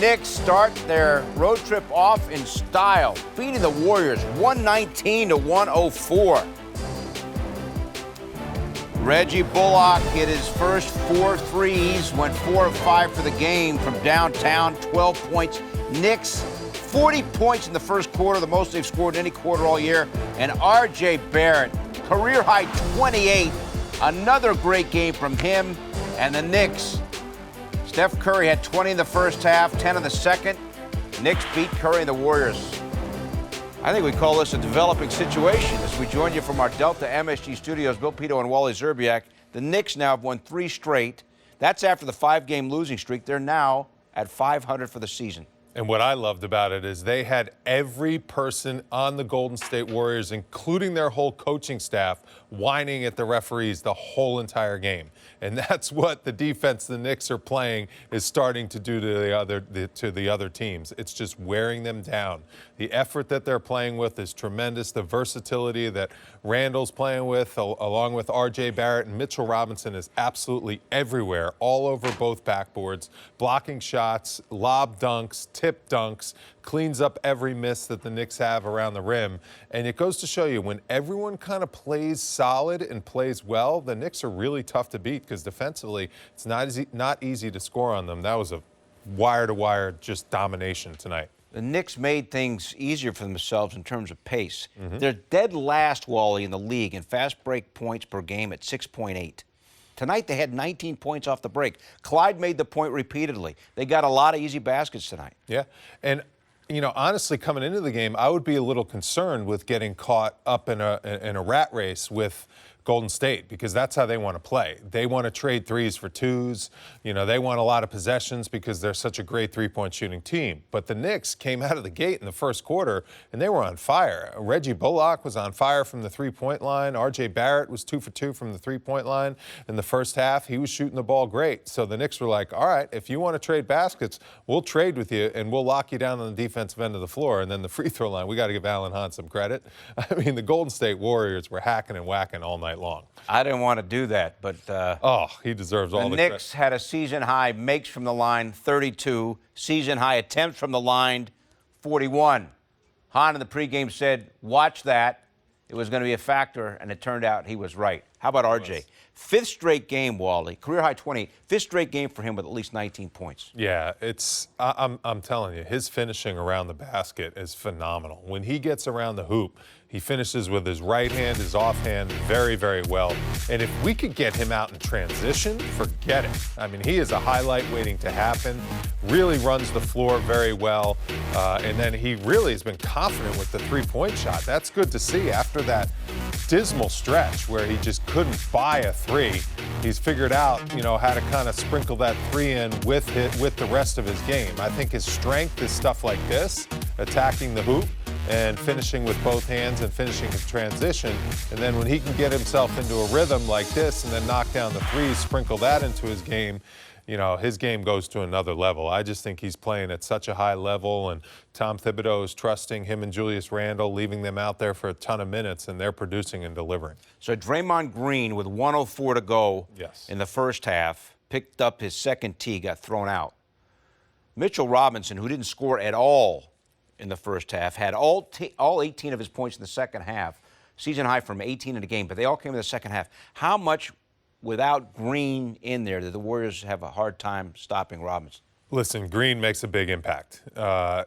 Knicks start their road trip off in style, beating the Warriors 119-104. Reggie Bullock hit his first 4 threes, went 4 of 5 for the game from downtown, 12 points. Knicks, 40 points in the first quarter, the most they've scored in any quarter all year. And R.J. Barrett, career-high 28, another great game from him and the Knicks. Steph Curry had 20 in the first half, 10 in the second. Knicks beat Curry and the Warriors. I think we call this a developing situation. As we join you from our Delta MSG studios, Bill Pito and Wally Zerbiak, the Knicks now have won 3 straight. That's after the 5-game losing streak. They're now at 500 for the season. And what I loved about it is they had every person on the Golden State Warriors, including their whole coaching staff, whining at the referees the whole entire game. And that's what the defense the Knicks are playing is starting to do to the other teams. It's just wearing them down. The effort that they're playing with is tremendous. The versatility that Randall's playing with, along with R.J. Barrett and Mitchell Robinson, is absolutely everywhere, all over both backboards, blocking shots, lob dunks, tip dunks, cleans up every miss that the Knicks have around the rim. And it goes to show you, when everyone kind of plays solid and plays well, the Knicks are really tough to beat because defensively it's not easy to score on them. That was a wire-to-wire just domination tonight. The Knicks made things easier for themselves in terms of pace. They're dead last, Wally, in the league in fast break points per game at 6.8. Tonight they had 19 points off the break. Clyde made the point repeatedly. They got a lot of easy baskets tonight. Yeah, and you know, honestly, coming into the game, I would be a little concerned with getting caught up in a rat race with Golden State, because that's how they want to play. They want to trade threes for twos. You know, they want a lot of possessions because they're such a great three-point shooting team. But the Knicks came out of the gate in the first quarter, and they were on fire. Reggie Bullock was on fire from the three-point line. R.J. Barrett was 2 for 2 from the three-point line in the first half. He was shooting the ball great. So the Knicks were like, all right, if you want to trade baskets, we'll trade with you, and we'll lock you down on the defensive end of the floor. And then the free throw line, we got to give Alan Hahn some credit. I mean, the Golden State Warriors were hacking and whacking all night long. I didn't want to do that, but he deserves all the credit. credit. The Knicks had a season-high makes from the line, 32, season-high attempts from the line, 41. Hahn in the pregame said, watch that. It was going to be a factor, and it turned out he was right. How about R.J.? 5th straight game, Wally, career-high 28. 5th straight game for him with at least 19 points. Yeah, I'm telling you, his finishing around the basket is phenomenal. When he gets around the hoop, he finishes with his right hand, his offhand, very, very well. And if we could get him out in transition, forget it. I mean, he is a highlight waiting to happen, really runs the floor very well. And then he really has been confident with the three-point shot. That's good to see after that dismal stretch where he just couldn't buy a three. He's figured out, you know, how to kind of sprinkle that three in with the rest of his game. I think his strength is stuff like this, attacking the hoop and finishing with both hands and finishing in transition. And then when he can get himself into a rhythm like this and then knock down the threes, sprinkle that into his game, you know, his game goes to another level. I just think he's playing at such a high level, and Tom Thibodeau is trusting him and Julius Randle, leaving them out there for a ton of minutes, and they're producing and delivering. So Draymond Green, with 1:04 to go in the first half, picked up his second tee, got thrown out. Mitchell Robinson, who didn't score at all in the first half, had all 18 of his points in the second half. Season high from 18 in a game, but they all came in the second half. How much, without Green in there, did the Warriors have a hard time stopping Robinson? Listen, Green makes a big impact.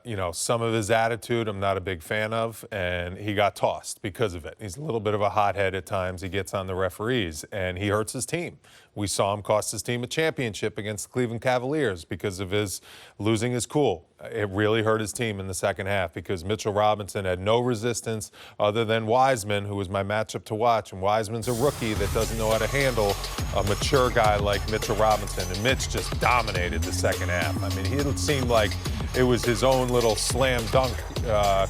You know, some of his attitude I'm not a big fan of, and he got tossed because of it. He's a little bit of a hothead at times. He gets on the referees, and he hurts his team. We saw him cost his team a championship against the Cleveland Cavaliers because of his losing his cool. It really hurt his team in the second half because Mitchell Robinson had no resistance other than Wiseman, who was my matchup to watch. And Wiseman's a rookie that doesn't know how to handle a mature guy like Mitchell Robinson. And Mitch just dominated the second half. I mean, it seemed like it was his own little slam dunk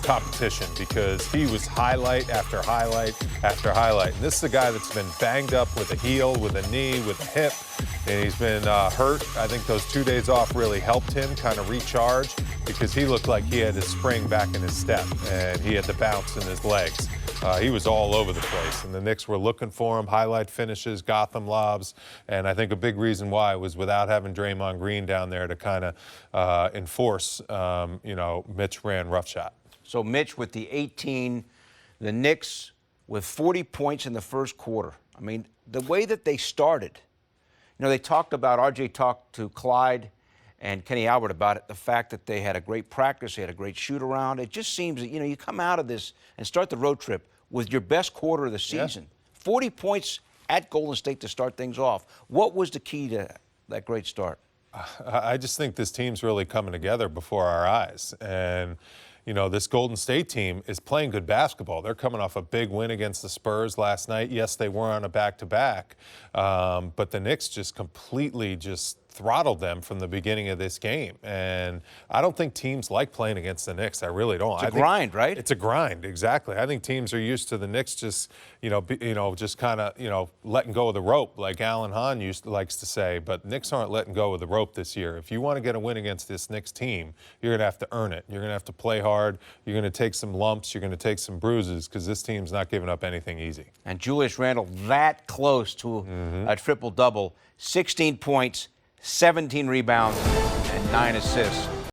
competition because he was highlight after highlight after highlight. And this is a guy that's been banged up with a heel, with a knee, with a hip, and he's been hurt. I think those 2 days off really helped him kind of recharge because he looked like he had his spring back in his step and he had the bounce in his legs. he was all over the place. And the Knicks were looking for him, highlight finishes, Gotham lobs. And I think a big reason why was without having Draymond Green down there to kind of enforce, Mitch ran roughshot. So Mitch with the 18, the Knicks with 40 points in the first quarter. I mean, the way that they started, they talked about, RJ talked to Clyde and Kenny Albert about it, the fact that they had a great practice, they had a great shoot around. It just seems that, you come out of this and start the road trip with your best quarter of the season. Yeah. 40 points at Golden State to start things off. What was the key to that great start? I just think this team's really coming together before our eyes. And, this Golden State team is playing good basketball. They're coming off a big win against the Spurs last night. Yes, they were on a back-to-back, but the Knicks just completely throttled them from the beginning of this game. And I don't think teams like playing against the Knicks. I really don't. It's a grind, right? It's a grind, exactly. I think teams are used to the Knicks just kind of, letting go of the rope, like Alan Hahn likes to say. But Knicks aren't letting go of the rope this year. If you want to get a win against this Knicks team, you're going to have to earn it. You're going to have to play hard. You're going to take some lumps. You're going to take some bruises because this team's not giving up anything easy. And Julius Randle that close to a triple-double, 16 points, 17 rebounds, and 9 assists.